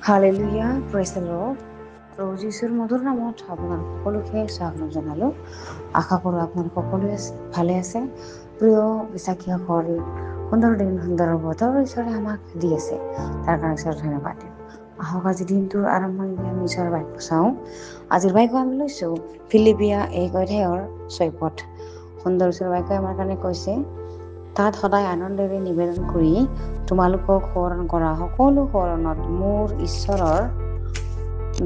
Hallelujah, praise the lord. প্ৰভু যীশুৰ মধুৰ নামত আপোনাক সকলোকে স্বাগতম জনালোঁ। আশা কৰোঁ আপোনালোক সকলোৱে ভালে আছে। প্ৰিয় বিশ্বাসীসকল, সুন্দৰ দিন সুন্দৰ বতৰ ঈশ্বৰে আমাক দি আছে, তাৰ কাৰণে ঈশ্বৰক ধন্যবাদ দিওঁ। আহক আজি দিনটোৰ আৰম্ভণিতে আমি ঈশ্বৰৰ বাক্য চাওঁ। আজিৰ বাক্য আমি লৈছোঁ ফিলিপিয়া 1:6। সুন্দৰ ঈশ্বৰৰ বাক্যই আমাৰ কাৰণে কৈছে, তাত সদায় আনন্দেৰে নিবেদন কৰি তোমালোকক সোঁৱৰণ কৰা সকলো সোঁৱৰণত মোৰ ঈশ্বৰৰ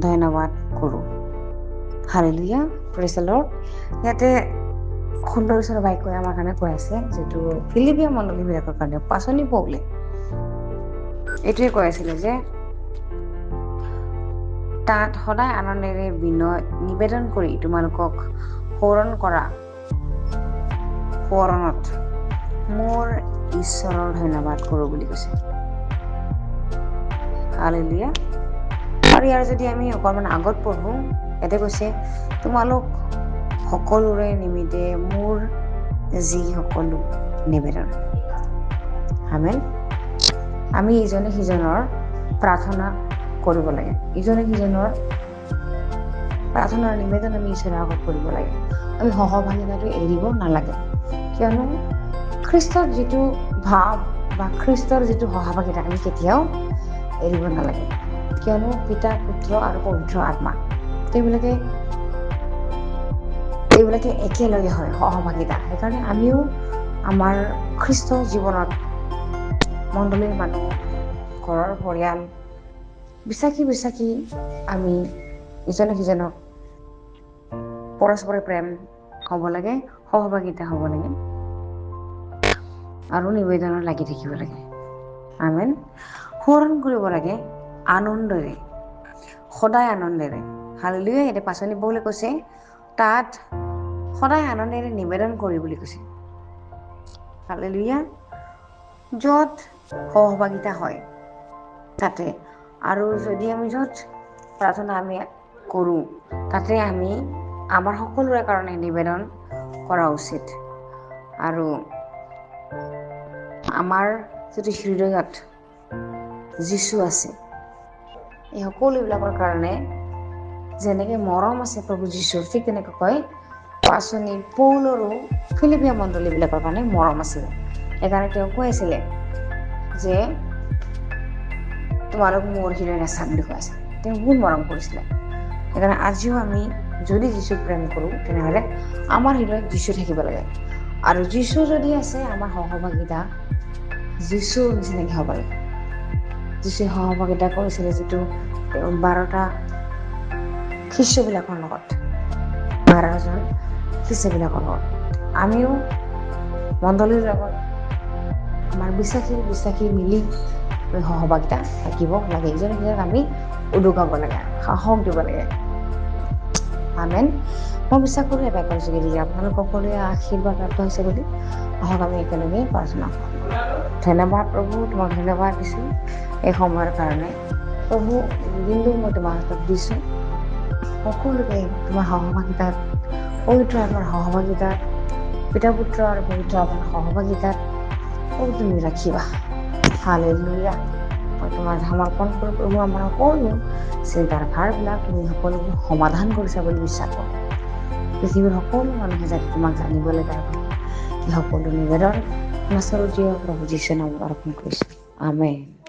ধন্যবাদ কৰোঁ। Hallelujah, praise the lord. ইয়াতে সুন্দৰ ঈশ্বৰৰ বাক্যই আমাৰ কাৰণে কৈ আছে, যিটো ফিলিপিয়া মণ্ডলীবিলাকৰ কাৰণে পাচনি পৌলে এইটোৱে কৈ আছিলে যে তাত সদায় আনন্দেৰে নিবেদন কৰি তোমালোকক সোঁৱৰণ কৰা সোঁৱৰণত মোৰ ঈশ্বৰৰ ধন্যবাদ কৰোঁ বুলি কৈছে। হালেলুয়া। আৰু ইয়াৰ যদি আমি অকণমান আগত পঢ়োঁ, ইয়াতে কৈছে তোমালোক সকলোৰে নিমিত্তে মোৰ যি সকলো নিবেদন। আমেন। আমি ইজনে সিজনৰ প্ৰাৰ্থনা কৰিব লাগে, ইজনে সিজনৰ প্ৰাৰ্থনাৰ নিবেদন আমি ঈশ্বৰৰ আগত কৰিব লাগে। আমি সহভাগিতাটো এৰিব নালাগে, কিয়নো খ্ৰীষ্টৰ যিটো ভাৱ বা খ্ৰীষ্টৰ যিটো সহভাগিতা আমি কেতিয়াও এৰিব নালাগে, কিয়নো পিতা, পুত্ৰ আৰু পবিত্ৰ আত্মা এইবিলাকে একেলগে হয় সহভাগিতা। সেইকাৰণে আমিও আমাৰ খ্ৰীষ্ট জীৱনত মণ্ডলীৰ মানুহ, ঘৰৰ পৰিয়াল, বিশ্বাসী আমি ইজনে সিজনক পৰস্পৰে প্ৰেম হ'ব লাগে, সহভাগিতা হ'ব লাগে আৰু নিবেদনত লাগি থাকিব লাগে। আমেন। সোঁৱৰণ কৰিব লাগে আনন্দেৰে, সদায় আনন্দেৰে। হালেলুয়া। এতিয়া পাচনি পৌলে কৈছে তাত সদায় আনন্দেৰে নিবেদন কৰি বুলি কৈছে। হালেলুয়া। য'ত সহভাগিতা হয় তাতে, আৰু যদি আমি য'ত প্ৰাৰ্থনা আমি কৰোঁ তাতে আমি আমাৰ সকলোৰে কাৰণে নিবেদন কৰা উচিত। আৰু আমাৰ যিটো হৃদয়ত যীশু আছে, এই সকলোবিলাকৰ কাৰণে যেনেকৈ মৰম আছে প্ৰভু যীশুৰ, ঠিক তেনেকৈ পাচনি পৌলৰো ফিলিপিয়া মণ্ডলীবিলাকৰ কাৰণে মৰম আছিল। সেইকাৰণে তেওঁ কৈ আছিলে যে তোমালোক মোৰ হৃদয় নেচা বুলি কৈ আছে। তেওঁ বহুত মৰম কৰিছিলে। সেইকাৰণে আজিও আমি যদি যীশুক প্ৰেম কৰোঁ, তেনেহ'লে আমাৰ হৃদয়ত যীশু থাকিব লাগে। আৰু যীশু যদি আছে, আমাৰ সহভাগিতা যীশুৰ নিচিনাকৈ হ'ব লাগে। যীশুৱে সহভাগিতা কৰিছিলে যিটো 12টা শিষ্যবিলাকৰ লগত, 12জন শিষ্যবিলাকৰ লগত। আমিও মণ্ডলীৰ লগত আমাৰ বিশ্বাসী মিলি সহভাগিতা থাকিব লাগে। ইজনে সিজনক আমি উদগাব লাগে, সাহস দিব লাগে। আমেন। মই বিশ্বাস কৰোঁ এই বাক্যৰ যোগেদি আপোনালোক সকলোৱে আশীৰ্বাদ প্ৰাপ্ত হৈছে বুলি। আহক আমি একেলগে প্ৰাৰ্থনা কৰোঁ। ধন্যবাদ প্ৰভু, তোমাক ধন্যবাদ দিছোঁ এই সময়ৰ কাৰণে। প্ৰভু, দিনটো মই তোমাৰ হাতত দিছোঁ। সকলোকে তোমাৰ সহভাগিতাত, পবিত্ৰ আত্মাৰ সহভাগিতাত, পিতা পুত্ৰ আৰু পবিত্ৰ আত্মাৰ সহভাগিতাত তুমি ৰাখিবা। হালেলুয়া। মই তোমাৰ সমৰ্পণ কৰোঁ প্ৰভু। আমাৰ সকলো চিন্তাৰ ভাৰবিলাক তুমি সকলোবোৰ সমাধান কৰিছা বুলি বিশ্বাস কৰোঁ। পৃথিৱীৰ সকলো মানুহে যাতে তোমাক জানিবলৈ পায়, এই সকলো নিবেদন নাচৰতীয় প্ৰভু যীশুৰ নামত অৰ্পণ কৰিছোঁ। আমেন।